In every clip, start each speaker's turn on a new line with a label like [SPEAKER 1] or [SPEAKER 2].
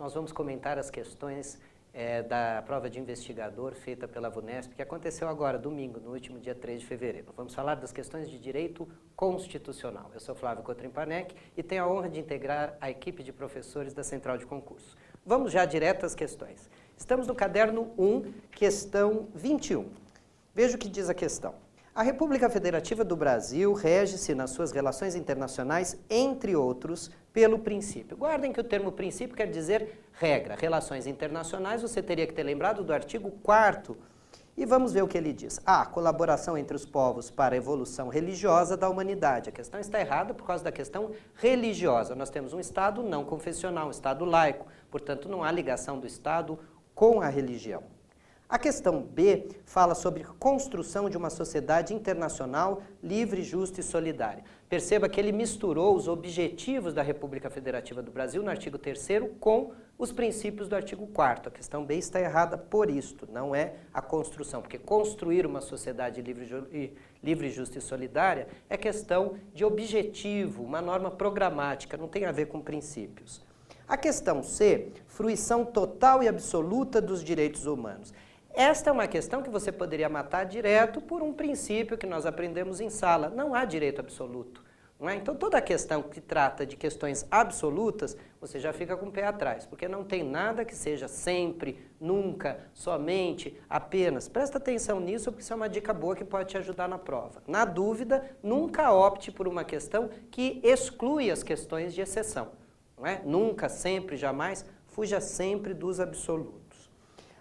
[SPEAKER 1] nós vamos comentar as questões da prova de investigador feita pela VUNESP, que aconteceu agora, domingo, no último dia 3 de fevereiro. Vamos falar das questões de direito constitucional. Eu sou Flávio Cotrim-Panek e tenho a honra de integrar a equipe de professores da Central de Concurso. Vamos já direto às questões. Estamos no caderno 1, questão 21. Veja o que diz a questão. A República Federativa do Brasil rege-se nas suas relações internacionais, entre outros, pelo princípio. Guardem que o termo princípio quer dizer regra. Relações internacionais, você teria que ter lembrado do artigo 4º. E vamos ver o que ele diz. A. Colaboração entre os povos para a evolução religiosa da humanidade. A questão está errada por causa da questão religiosa. Nós temos um Estado não confessional, um Estado laico. Portanto, não há ligação do Estado com a religião. A questão B fala sobre construção de uma sociedade internacional livre, justa e solidária. Perceba que ele misturou os objetivos da República Federativa do Brasil no artigo 3º com os princípios do artigo 4º. A questão B está errada por isto, não é a construção, porque construir uma sociedade livre, justa e solidária é questão de objetivo, uma norma programática, não tem a ver com princípios. A questão C, fruição total e absoluta dos direitos humanos. Esta é uma questão que você poderia matar direto por um princípio que nós aprendemos em sala. Não há direito absoluto. Não é? Então, toda questão que trata de questões absolutas, você já fica com o pé atrás, porque não tem nada que seja sempre, nunca, somente, apenas. Presta atenção nisso, porque isso é uma dica boa que pode te ajudar na prova. Na dúvida, nunca opte por uma questão que exclui as questões de exceção. Não é? Nunca, sempre, jamais, fuja sempre dos absolutos.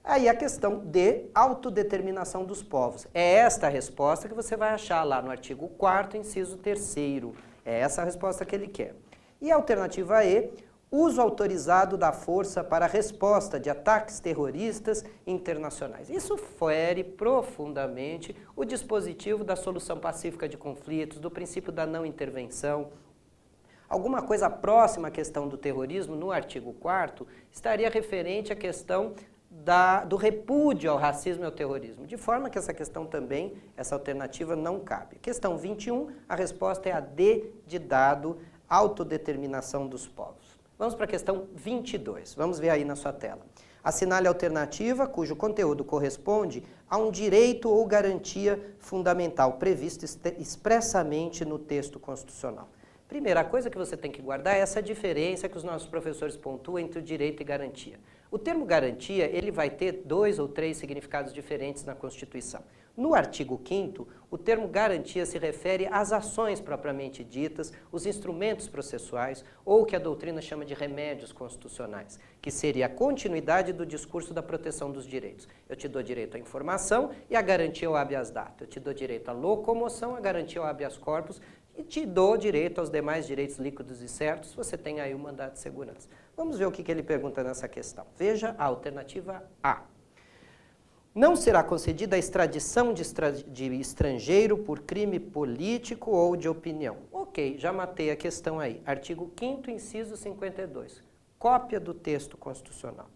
[SPEAKER 1] Aí a questão de autodeterminação dos povos. É esta a resposta que você vai achar lá no artigo 4º, inciso 3º. É essa a resposta que ele quer. E a alternativa E, uso autorizado da força para a resposta de ataques terroristas internacionais. Isso fere profundamente o dispositivo da solução pacífica de conflitos, do princípio da não intervenção. Alguma coisa próxima à questão do terrorismo, no artigo 4º, estaria referente à questão do repúdio ao racismo e ao terrorismo, de forma que essa questão também, essa alternativa não cabe. Questão 21, a resposta é a D de dado, autodeterminação dos povos. Vamos para a questão 22, vamos ver aí na sua tela. Assinale a alternativa cujo conteúdo corresponde a um direito ou garantia fundamental previsto expressamente no texto constitucional. Primeira coisa que você tem que guardar é essa diferença que os nossos professores pontuam entre o direito e garantia. O termo garantia, ele vai ter 2 ou 3 significados diferentes na Constituição. No artigo 5º, o termo garantia se refere às ações propriamente ditas, os instrumentos processuais, ou o que a doutrina chama de remédios constitucionais, que seria a continuidade do discurso da proteção dos direitos. Eu te dou direito à informação e a garantia ao habeas data. Eu te dou direito à locomoção, a garantia ao habeas corpus, e te dou direito aos demais direitos líquidos e certos, você tem aí o mandado de segurança. Vamos ver o que ele pergunta nessa questão. Veja a alternativa A. Não será concedida a extradição de estrangeiro por crime político ou de opinião. Ok, já matei a questão aí. Artigo 5º, inciso 52. Cópia do texto constitucional.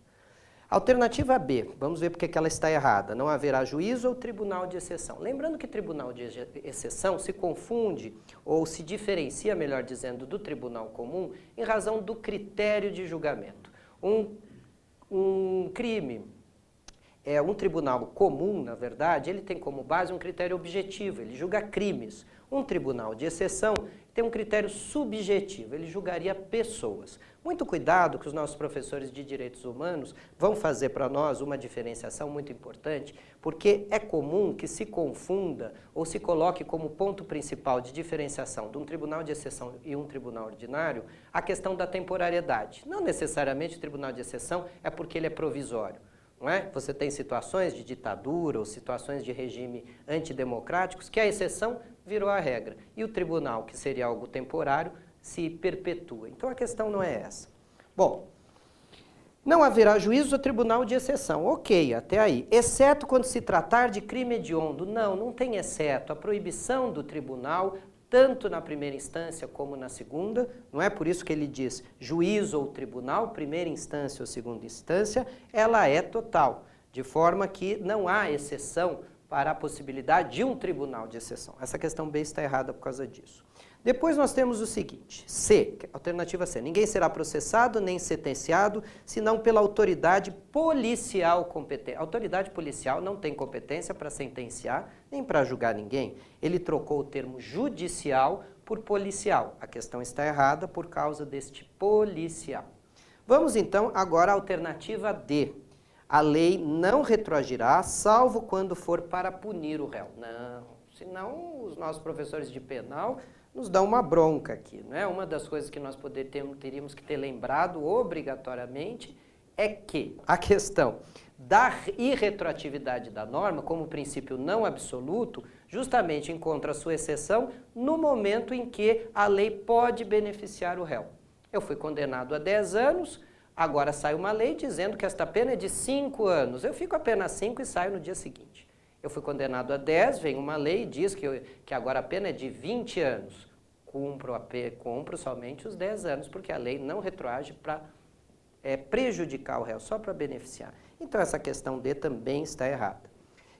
[SPEAKER 1] Alternativa B, vamos ver porque que ela está errada. Não haverá juízo ou tribunal de exceção. Lembrando que tribunal de exceção se confunde ou se diferencia, melhor dizendo, do tribunal comum em razão do critério de julgamento. Um crime, um tribunal comum, na verdade, ele tem como base um critério objetivo, ele julga crimes. Um tribunal de exceção tem um critério subjetivo, ele julgaria pessoas. Muito cuidado que os nossos professores de direitos humanos vão fazer para nós uma diferenciação muito importante, porque é comum que se confunda ou se coloque como ponto principal de diferenciação de um tribunal de exceção e um tribunal ordinário a questão da temporariedade. Não necessariamente o tribunal de exceção é porque ele é provisório. Não é? Você tem situações de ditadura ou situações de regime antidemocráticos que a exceção virou a regra. E o tribunal, que seria algo temporário, se perpetua. Então a questão não é essa. Bom, não haverá juízo ou tribunal de exceção. Ok, até aí. Exceto quando se tratar de crime hediondo. Não, não tem exceto. A proibição do tribunal, tanto na primeira instância como na segunda, não é por isso que ele diz juízo ou tribunal, primeira instância ou segunda instância, ela é total, de forma que não há exceção para a possibilidade de um tribunal de exceção. Essa questão B está errada por causa disso. Depois nós temos o seguinte, C, alternativa C, ninguém será processado nem sentenciado, senão pela autoridade policial competente. A autoridade policial não tem competência para sentenciar, nem para julgar ninguém. Ele trocou o termo judicial por policial. A questão está errada por causa deste policial. Vamos então agora à alternativa D. A lei não retroagirá, salvo quando for para punir o réu. Não, senão os nossos professores de penal nos dão uma bronca aqui, não é? Uma das coisas que nós teríamos que ter lembrado obrigatoriamente é que a questão da irretroatividade da norma, como princípio não absoluto, justamente encontra a sua exceção no momento em que a lei pode beneficiar o réu. Eu fui condenado a 10 anos, agora sai uma lei dizendo que esta pena é de 5 anos. Eu fico apenas 5 e saio no dia seguinte. Eu fui condenado a 10, vem uma lei e diz que agora a pena é de 20 anos. Cumpro somente os 10 anos, porque a lei não retroage para prejudicar o réu, só para beneficiar. Então essa questão D também está errada.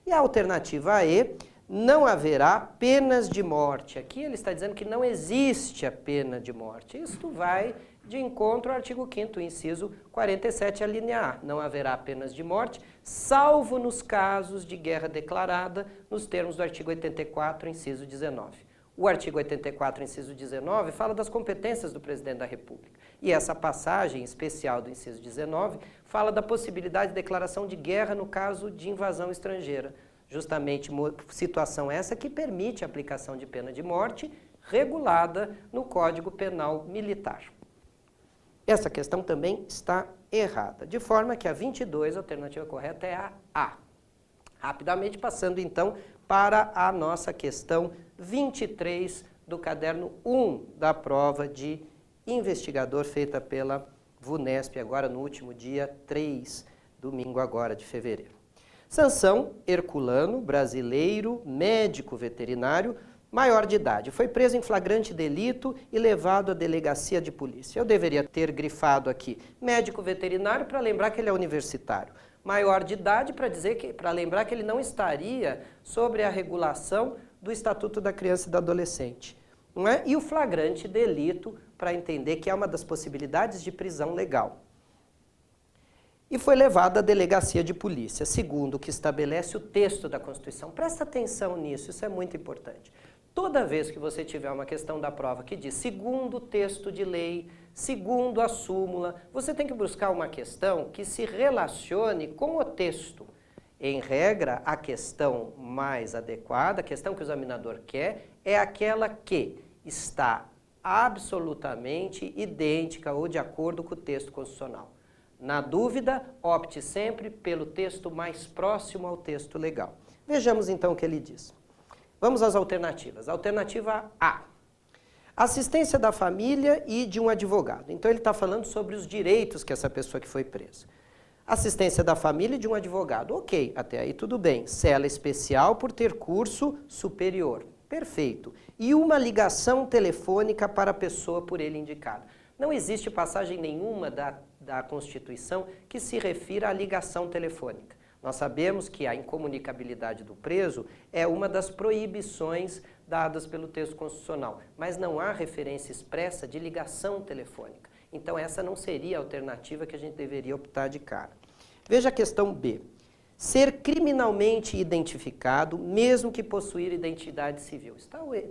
[SPEAKER 1] E a alternativa E, não haverá penas de morte. Aqui ele está dizendo que não existe a pena de morte. Isto vai de encontro ao artigo 5º, inciso 47, a linha A. Não haverá penas de morte, salvo nos casos de guerra declarada, nos termos do artigo 84, inciso 19. O artigo 84, inciso 19, fala das competências do presidente da República. E essa passagem especial do inciso 19 fala da possibilidade de declaração de guerra no caso de invasão estrangeira. Justamente situação essa que permite a aplicação de pena de morte regulada no Código Penal Militar. Essa questão também está errada, de forma que a 22, a alternativa correta é a A. Rapidamente passando então para a nossa questão 23 do caderno 1 da prova de investigador feita pela VUNESP, agora no último dia 3, domingo agora de fevereiro. Sansão Herculano, brasileiro, médico veterinário, maior de idade. Foi preso em flagrante delito e levado à delegacia de polícia. Eu deveria ter grifado aqui médico veterinário para lembrar que ele é universitário. Maior de idade para lembrar que ele não estaria sobre a regulação do Estatuto da Criança e do Adolescente. Não é? E o flagrante delito para entender que é uma das possibilidades de prisão legal. E foi levado à delegacia de polícia, segundo o que estabelece o texto da Constituição. Presta atenção nisso, isso é muito importante. Toda vez que você tiver uma questão da prova que diz segundo o texto de lei, segundo a súmula, você tem que buscar uma questão que se relacione com o texto. Em regra, a questão mais adequada, a questão que o examinador quer, é aquela que está absolutamente idêntica ou de acordo com o texto constitucional. Na dúvida, opte sempre pelo texto mais próximo ao texto legal. Vejamos então o que ele diz. Vamos às alternativas. Alternativa A. Assistência da família e de um advogado. Então ele está falando sobre os direitos que essa pessoa que foi presa. Assistência da família e de um advogado. Ok, até aí tudo bem. Cela especial por ter curso superior. Perfeito. E uma ligação telefônica para a pessoa por ele indicada. Não existe passagem nenhuma da Constituição que se refira à ligação telefônica. Nós sabemos que a incomunicabilidade do preso é uma das proibições dadas pelo texto constitucional, mas não há referência expressa de ligação telefônica. Então essa não seria a alternativa que a gente deveria optar de cara. Veja a questão B. Ser criminalmente identificado, mesmo que possuir identidade civil.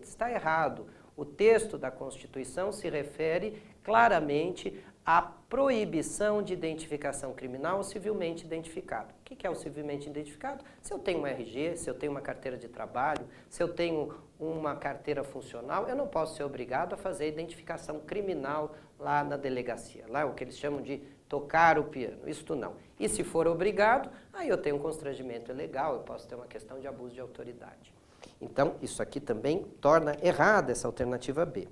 [SPEAKER 1] Está errado. O texto da Constituição se refere claramente à proibição de identificação criminal civilmente identificado. O que é o civilmente identificado? Se eu tenho um RG, se eu tenho uma carteira de trabalho, se eu tenho uma carteira funcional, eu não posso ser obrigado a fazer identificação criminal lá na delegacia. Lá é o que eles chamam de tocar o piano. Isto não. E se for obrigado, aí eu tenho um constrangimento ilegal, eu posso ter uma questão de abuso de autoridade. Então, isso aqui também torna errada essa alternativa B.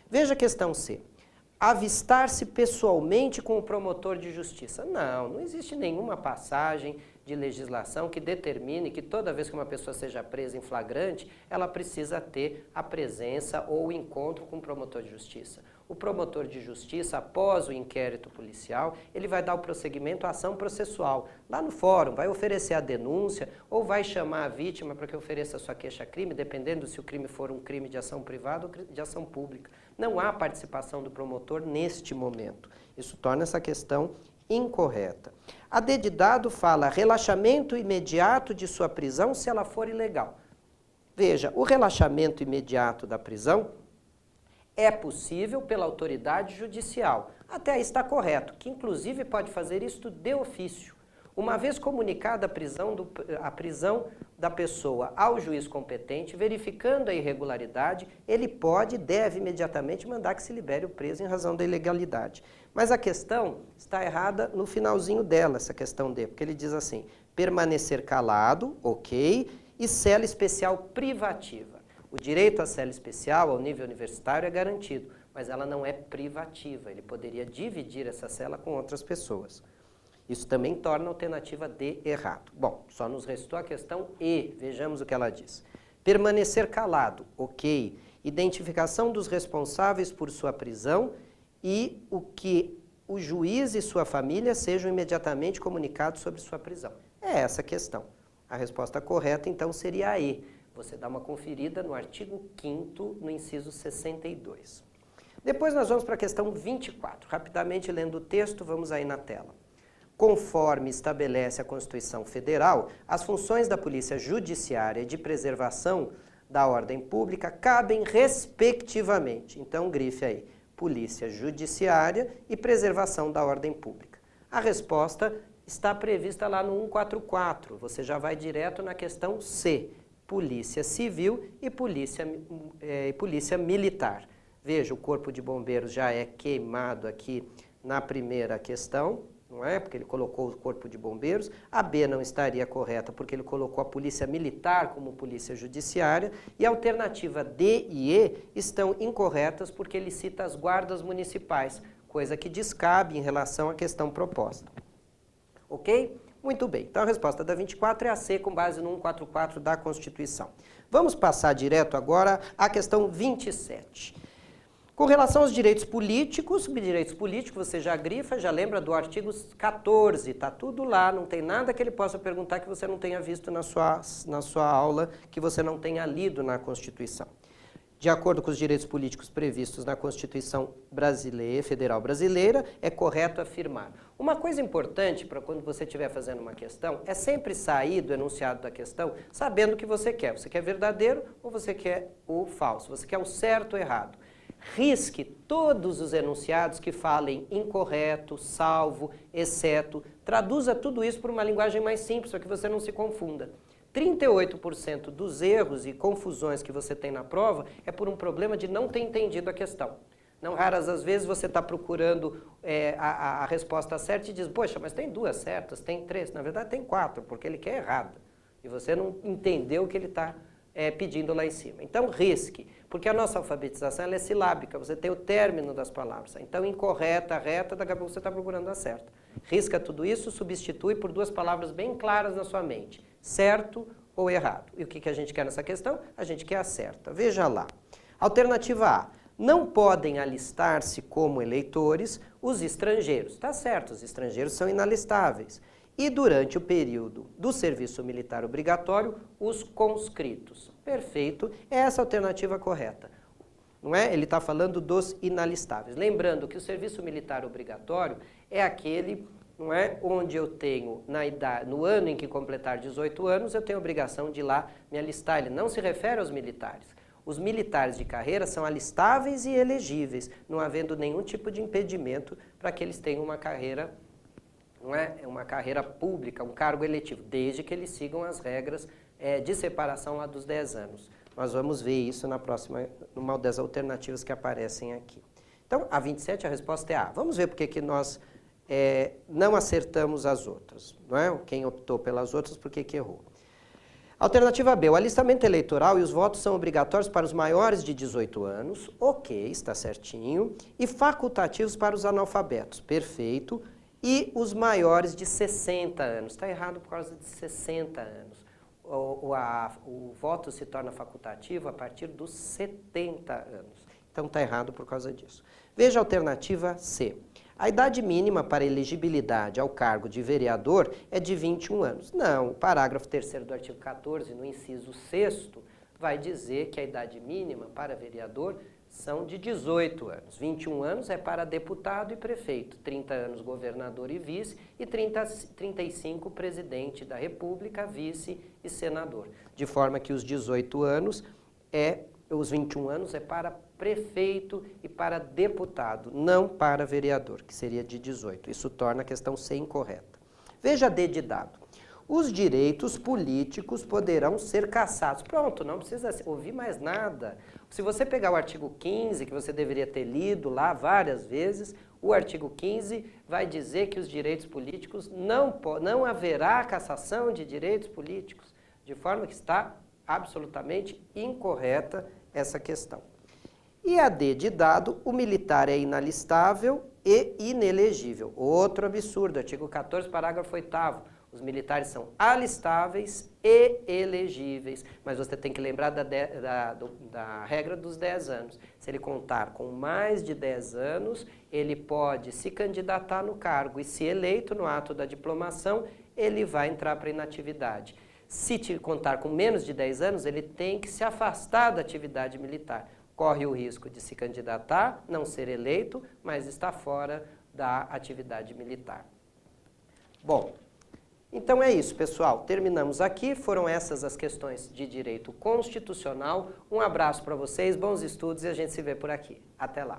[SPEAKER 1] Veja a questão C. Avistar-se pessoalmente com o promotor de justiça. Não existe nenhuma passagem de legislação que determine que toda vez que uma pessoa seja presa em flagrante, ela precisa ter a presença ou o encontro com o promotor de justiça. o promotor de justiça, após o inquérito policial, ele vai dar o prosseguimento à ação processual. Lá no fórum, vai oferecer a denúncia ou vai chamar a vítima para que ofereça a sua queixa-crime, dependendo se o crime for um crime de ação privada ou de ação pública. Não há participação do promotor neste momento. Isso torna essa questão incorreta. A D de dado fala relaxamento imediato de sua prisão se ela for ilegal. Veja, o relaxamento imediato da prisão é possível pela autoridade judicial. Até aí está correto, que inclusive pode fazer isto de ofício. Uma vez comunicada a prisão da pessoa ao juiz competente, verificando a irregularidade, ele pode e deve imediatamente mandar que se libere o preso em razão da ilegalidade. Mas a questão está errada no finalzinho dela, essa questão D, porque ele diz assim, permanecer calado, ok, e cela especial privativa. O direito à cela especial ao nível universitário é garantido, mas ela não é privativa, ele poderia dividir essa cela com outras pessoas. Isso também torna a alternativa D errado. Bom, só nos restou a questão E. Vejamos o que ela diz. Permanecer calado, ok. Identificação dos responsáveis por sua prisão e o que o juiz e sua família sejam imediatamente comunicados sobre sua prisão. É essa a questão. A resposta correta, então, seria a E. Você dá uma conferida no artigo 5º, no inciso 62. Depois nós vamos para a questão 24. Rapidamente lendo o texto, vamos aí na tela. Conforme estabelece a Constituição Federal, as funções da Polícia Judiciária de preservação da ordem pública cabem respectivamente. Então, grife aí, Polícia Judiciária e preservação da ordem pública. A resposta está prevista lá no 144. Você já vai direto na questão C, Polícia Civil e Polícia Militar. Veja, o Corpo de Bombeiros já é queimado aqui na primeira questão, não é? Porque ele colocou o Corpo de Bombeiros. A B não estaria correta porque ele colocou a Polícia Militar como Polícia Judiciária. E a alternativa D e E estão incorretas porque ele cita as guardas municipais, coisa que descabe em relação à questão proposta. Ok? Muito bem. Então a resposta da 24 é a C com base no 144 da Constituição. Vamos passar direto agora à questão 27. Com relação aos direitos políticos você já grifa, já lembra do artigo 14, está tudo lá, não tem nada que ele possa perguntar que você não tenha visto na sua aula, que você não tenha lido na Constituição. De acordo com os direitos políticos previstos na Constituição Federal Brasileira, é correto afirmar. Uma coisa importante para quando você estiver fazendo uma questão é sempre sair do enunciado da questão sabendo o que você quer. Você quer verdadeiro ou você quer o falso? Você quer o certo ou errado? Risque todos os enunciados que falem incorreto, salvo, exceto. Traduza tudo isso por uma linguagem mais simples, para que você não se confunda. 38% dos erros e confusões que você tem na prova é por um problema de não ter entendido a questão. Não raras as vezes você está procurando a resposta certa e diz, poxa, mas tem 2 certas, tem 3. Na verdade tem 4, porque ele quer errada. E você não entendeu o que ele está pedindo lá em cima. Então, risque, porque a nossa alfabetização ela é silábica, você tem o término das palavras. Então, incorreta, reta, daqui a pouco você está procurando a certa. Risca tudo isso, substitui por 2 palavras bem claras na sua mente, certo ou errado. E o que a gente quer nessa questão? A gente quer a certa. Veja lá. Alternativa A. Não podem alistar-se como eleitores os estrangeiros. Está certo, os estrangeiros são inalistáveis. E durante o período do serviço militar obrigatório, os conscritos. Perfeito, é essa a alternativa correta. Não é? Ele está falando dos inalistáveis. Lembrando que o serviço militar obrigatório é aquele, não é, onde eu tenho, no ano em que completar 18 anos, eu tenho a obrigação de ir lá me alistar. Ele não se refere aos militares. Os militares de carreira são alistáveis e elegíveis, não havendo nenhum tipo de impedimento para que eles tenham uma carreira, não é uma carreira pública, um cargo eletivo, desde que eles sigam as regras de separação lá dos 10 anos. Nós vamos ver isso numa das alternativas que aparecem aqui. Então, a 27, a resposta é A. Vamos ver por que nós não acertamos as outras, não é? Quem optou pelas outras, por que errou. Alternativa B, o alistamento eleitoral e os votos são obrigatórios para os maiores de 18 anos, ok, está certinho, e facultativos para os analfabetos, perfeito, e os maiores de 60 anos. Está errado por causa de 60 anos. O voto se torna facultativo a partir dos 70 anos. Então está errado por causa disso. Veja a alternativa C. A idade mínima para elegibilidade ao cargo de vereador é de 21 anos. Não, o parágrafo 3º do artigo 14, no inciso 6º, vai dizer que a idade mínima para vereador são de 18 anos. 21 anos é para deputado e prefeito, 30 anos governador e vice e 35 presidente da República, vice e senador. De forma que os 18 anos os 21 anos é para prefeito e para deputado, não para vereador, que seria de 18. Isso torna a questão C incorreta. Veja a D de dado. Os direitos políticos poderão ser cassados. Pronto, não precisa ouvir mais nada. Se você pegar o artigo 15, que você deveria ter lido lá várias vezes, o artigo 15 vai dizer que os direitos políticos não haverá cassação de direitos políticos, de forma que está absolutamente incorreta essa questão. E a D de dado, o militar é inalistável e inelegível. Outro absurdo, artigo 14, parágrafo 8º. Os militares são alistáveis e elegíveis, mas você tem que lembrar da regra dos 10 anos. Se ele contar com mais de 10 anos, ele pode se candidatar no cargo e, se eleito no ato da diplomação, ele vai entrar para inatividade. Se contar com menos de 10 anos, ele tem que se afastar da atividade militar. Corre o risco de se candidatar, não ser eleito, mas está fora da atividade militar. Bom, então é isso, pessoal. Terminamos aqui. Foram essas as questões de direito constitucional. Um abraço para vocês, bons estudos e a gente se vê por aqui. Até lá.